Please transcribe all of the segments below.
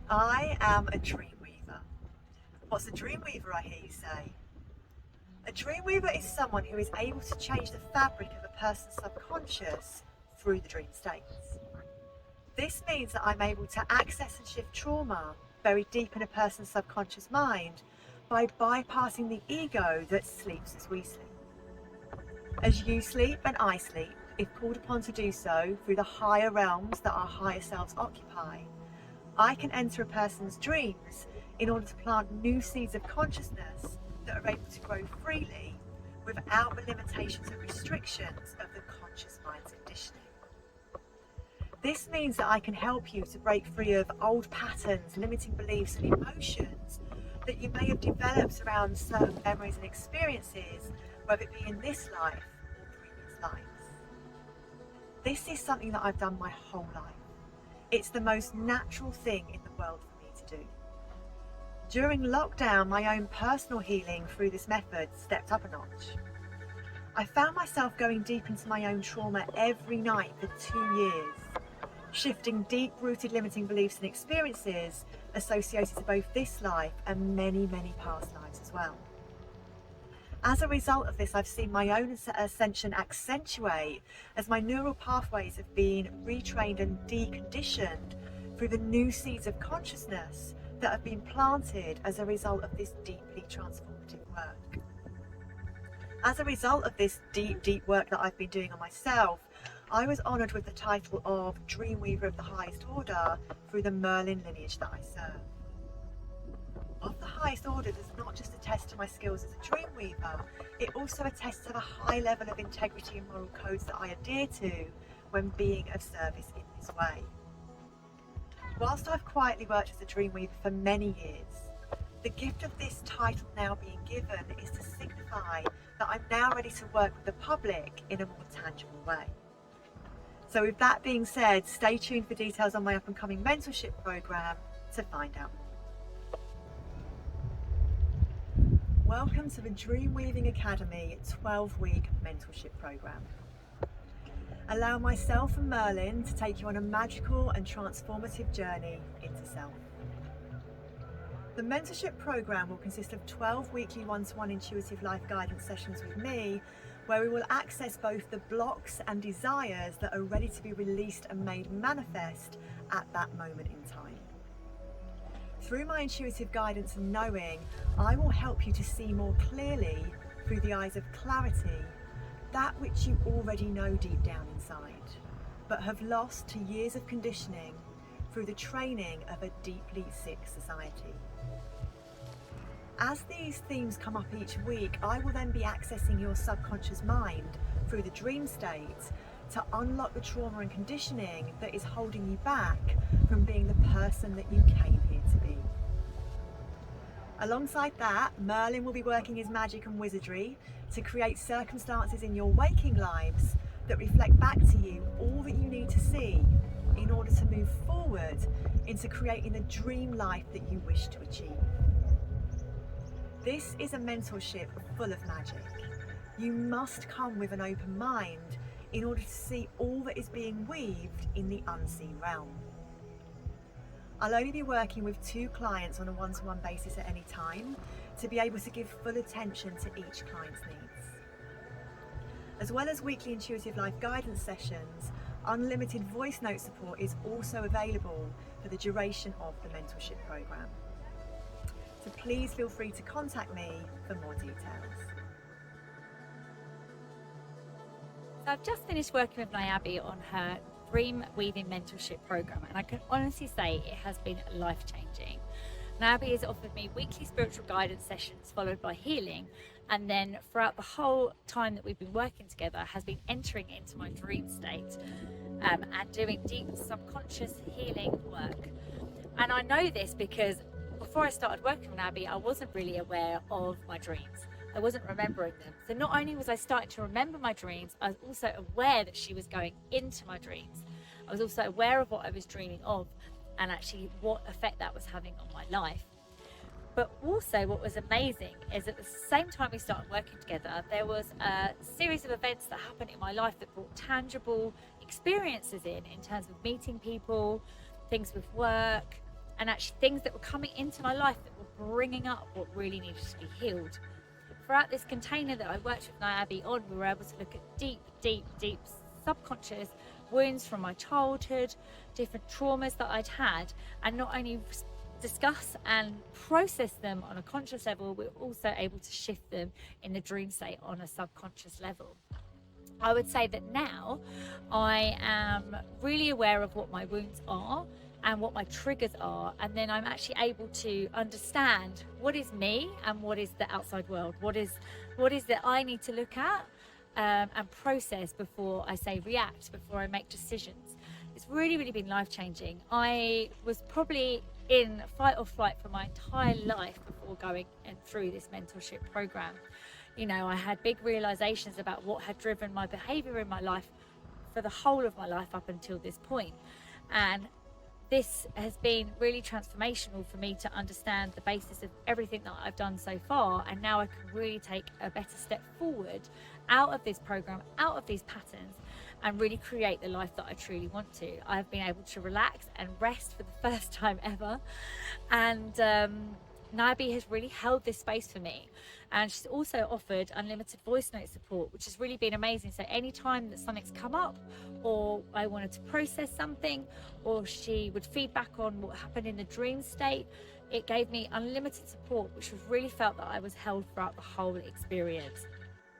I am a dreamweaver. What's a dreamweaver, I hear you say? A dreamweaver is someone who is able to change the fabric of a person's subconscious through the dream states. This means that I'm able to access and shift trauma buried deep in a person's subconscious mind by bypassing the ego that sleeps as we sleep. As you sleep and I sleep, if called upon to do so through the higher realms that our higher selves occupy, I can enter a person's dreams in order to plant new seeds of consciousness that are able to grow freely without the limitations and restrictions of the conscious mind's conditioning. This means that I can help you to break free of old patterns, limiting beliefs and emotions that you may have developed around certain memories and experiences, whether it be in this life or previous lives. This is something that I've done my whole life. It's the most natural thing in the world for me to do. During lockdown, my own personal healing through this method stepped up a notch. I found myself going deep into my own trauma every night for 2 years, shifting deep-rooted limiting beliefs and experiences associated to both this life and many, many past lives as well. As a result of this, I've seen my own ascension accentuate as my neural pathways have been retrained and deconditioned through the new seeds of consciousness that have been planted as a result of this deeply transformative work. As a result of this deep work that I've been doing on myself, I was honoured with the title of Dreamweaver of the Highest Order through the Merlin lineage that I serve. Of the highest order does not just attest to my skills as a dreamweaver, it also attests to the high level of integrity and moral codes that I adhere to when being of service in this way. Whilst I've quietly worked as a dreamweaver for many years, the gift of this title now being given is to signify that I'm now ready to work with the public in a more tangible way. So with that being said, stay tuned for details on my up and coming mentorship programme to find out more. Welcome to the DreamWeaving Academy 12-week mentorship programme. Allow myself and Merlin to take you on a magical and transformative journey into self. The mentorship programme will consist of 12 weekly one-to-one intuitive life guidance sessions with me, where we will access both the blocks and desires that are ready to be released and made manifest at that moment in time. Through my intuitive guidance and knowing, I will help you to see more clearly through the eyes of clarity that which you already know deep down inside, but have lost to years of conditioning through the training of a deeply sick society. As these themes come up each week, I will then be accessing your subconscious mind through the dream state to unlock the trauma and conditioning that is holding you back from being the person that you came here to be. Alongside that, Merlin will be working his magic and wizardry to create circumstances in your waking lives that reflect back to you all that you need to see in order to move forward into creating the dream life that you wish to achieve. This is a mentorship full of magic. You must come with an open mind in order to see all that is being weaved in the unseen realm. I'll only be working with 2 clients on a one-to-one basis at any time to be able to give full attention to each client's needs. As well as weekly intuitive life guidance sessions, unlimited voice note support is also available for the duration of the mentorship programme. So please feel free to contact me for more details. So I've just finished working with Niaby on her DreamWeaving Mentorship Programme, and I can honestly say it has been life-changing. Niaby has offered me weekly spiritual guidance sessions followed by healing, and then throughout the whole time that we've been working together has been entering into my dream state and doing deep subconscious healing work. And I know this because before I started working with Niaby, I wasn't really aware of my dreams. I wasn't remembering them. So not only was I starting to remember my dreams, I was also aware that she was going into my dreams. I was also aware of what I was dreaming of and actually what effect that was having on my life. But also what was amazing is at the same time we started working together, there was a series of events that happened in my life that brought tangible experiences in terms of meeting people, things with work, and actually things that were coming into my life that were bringing up what really needed to be healed. Throughout this container that I worked with Niaby on, we were able to look at deep subconscious wounds from my childhood, different traumas that I'd had, and not only discuss and process them on a conscious level, we're also able to shift them in the dream state on a subconscious level. I would say that now I am really aware of what my wounds are and what my triggers are, and then I'm actually able to understand what is me and what is the outside world, what is that I need to look at and process before I say react, before I make decisions. It's really been life-changing. I was probably in fight or flight for my entire life before going and through this mentorship program. You know, I had big realizations about what had driven my behavior in my life for the whole of my life up until this point. And this has been really transformational for me to understand the basis of everything that I've done so far. And now I can really take a better step forward out of this program, out of these patterns, and really create the life that I truly want to. I've been able to relax and rest for the first time ever. And Niaby has really held this space for me, and she's also offered unlimited voice note support, which has really been amazing. So anytime that something's come up, or I wanted to process something, or she would feedback on what happened in the dream state, it gave me unlimited support, which was really felt that I was held throughout the whole experience.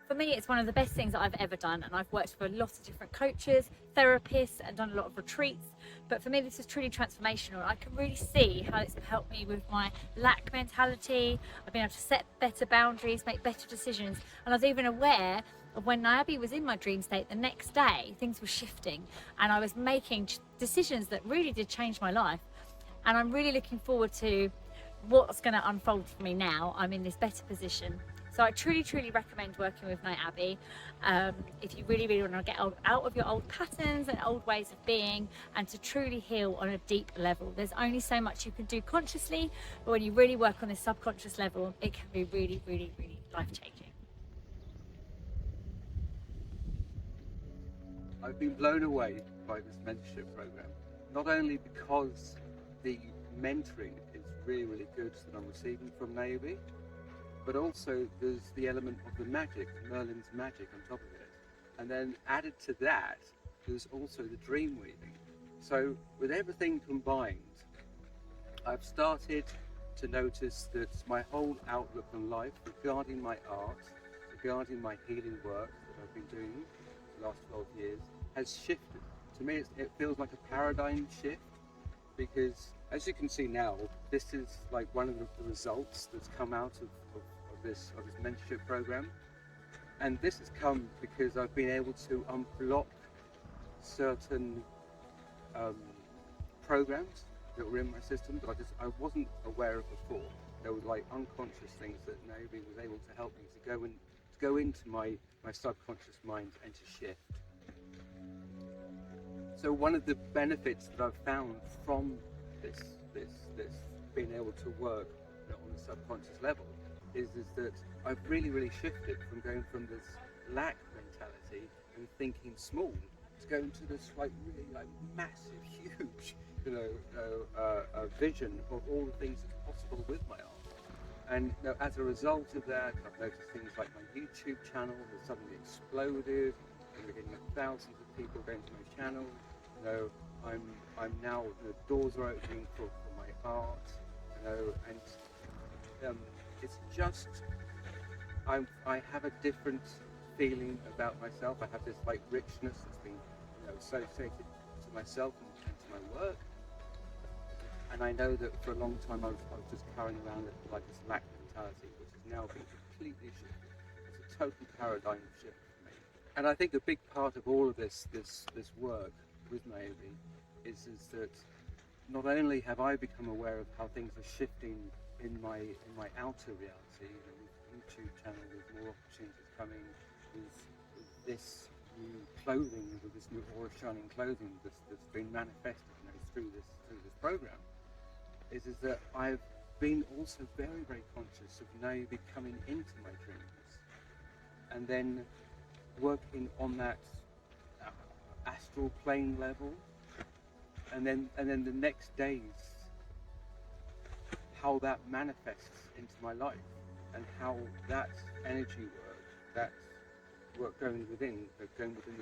For me, it's one of the best things that I've ever done, and I've worked with a lot of different coaches, therapists, and done a lot of retreats. But for me, this is truly transformational. I can really see how it's helped me with my lack mentality. I've been able to set better boundaries, make better decisions, and I was even aware of when Niaby was in my dream state, the next day things were shifting, and I was making decisions that really did change my life. And I'm really looking forward to what's going to unfold for me now. I'm in this better position. So I truly recommend working with Niaby if you really want to get out of your old patterns and old ways of being, and to truly heal on a deep level. There's only so much you can do consciously, but when you really work on this subconscious level, it can be really life-changing. I've been blown away by this mentorship program, not only because the mentoring is really good that I'm receiving from Niaby, but also there's the element of the magic, Merlin's magic on top of it. And then added to that, there's also the dream weaving. So with everything combined, I've started to notice that my whole outlook on life regarding my art, regarding my healing work that I've been doing the last 12 years, has shifted. To me, it feels like a paradigm shift, because as you can see now, this is like one of the results that's come out of this mentorship program. And this has come because I've been able to unblock certain programs that were in my system that I wasn't aware of before. There were like unconscious things that Niaby was able to help me to go into my subconscious mind and to shift. So one of the benefits that I've found from this being able to work on a subconscious level is that I've really shifted from going from this lack mentality and thinking small to going to this like really like massive, huge, vision of all the things that's possible with my art. And as a result of that, I've noticed things like my YouTube channel has suddenly exploded, and we're getting thousands of people going to my channel. I'm now, the doors are opening for my art, and it's just, I have a different feeling about myself. I have this like richness that's been associated to myself and to my work. And I know that for a long time I was just carrying around like this lack mentality, which has now been completely shifted. It's a total paradigm shift for me. And I think a big part of all of this work with Niaby is that not only have I become aware of how things are shifting in my outer reality, with YouTube channel, with more opportunities coming, with this new clothing, with this new aura shining clothing that's been manifested through this program, is that I've been also very conscious of Niaby coming into my dreams, and then working on that astral plane level, and then the next days, how that manifests into my life, and how that energy work, that work going within the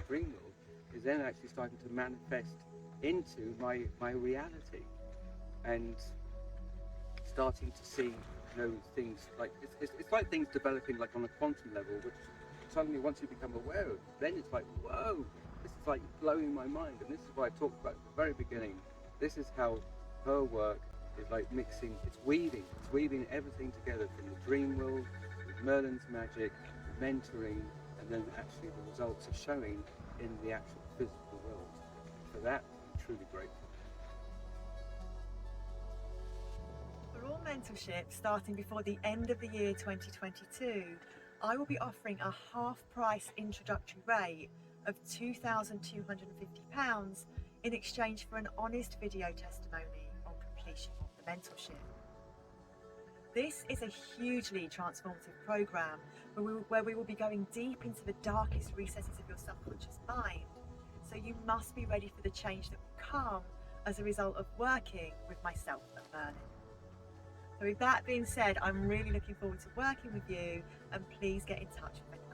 dream world, is then actually starting to manifest into my reality, and starting to see, things like it's like things developing like on a quantum level, which suddenly once you become aware of, then it's like, whoa, this is like blowing my mind. And this is what I talked about at the very beginning. This is how her work is like mixing, it's weaving everything together, from the dream world, with Merlin's magic, mentoring, and then actually the results are showing in the actual physical world. For that, I'm truly grateful. For all mentorship starting before the end of the year 2022, I will be offering a half-price introductory rate of £2,250 in exchange for an honest video testimony on completion of the mentorship. This is a hugely transformative programme where we will be going deep into the darkest recesses of your subconscious mind, so you must be ready for the change that will come as a result of working with myself and Merlin. So with that being said, I'm really looking forward to working with you, and please get in touch with anything.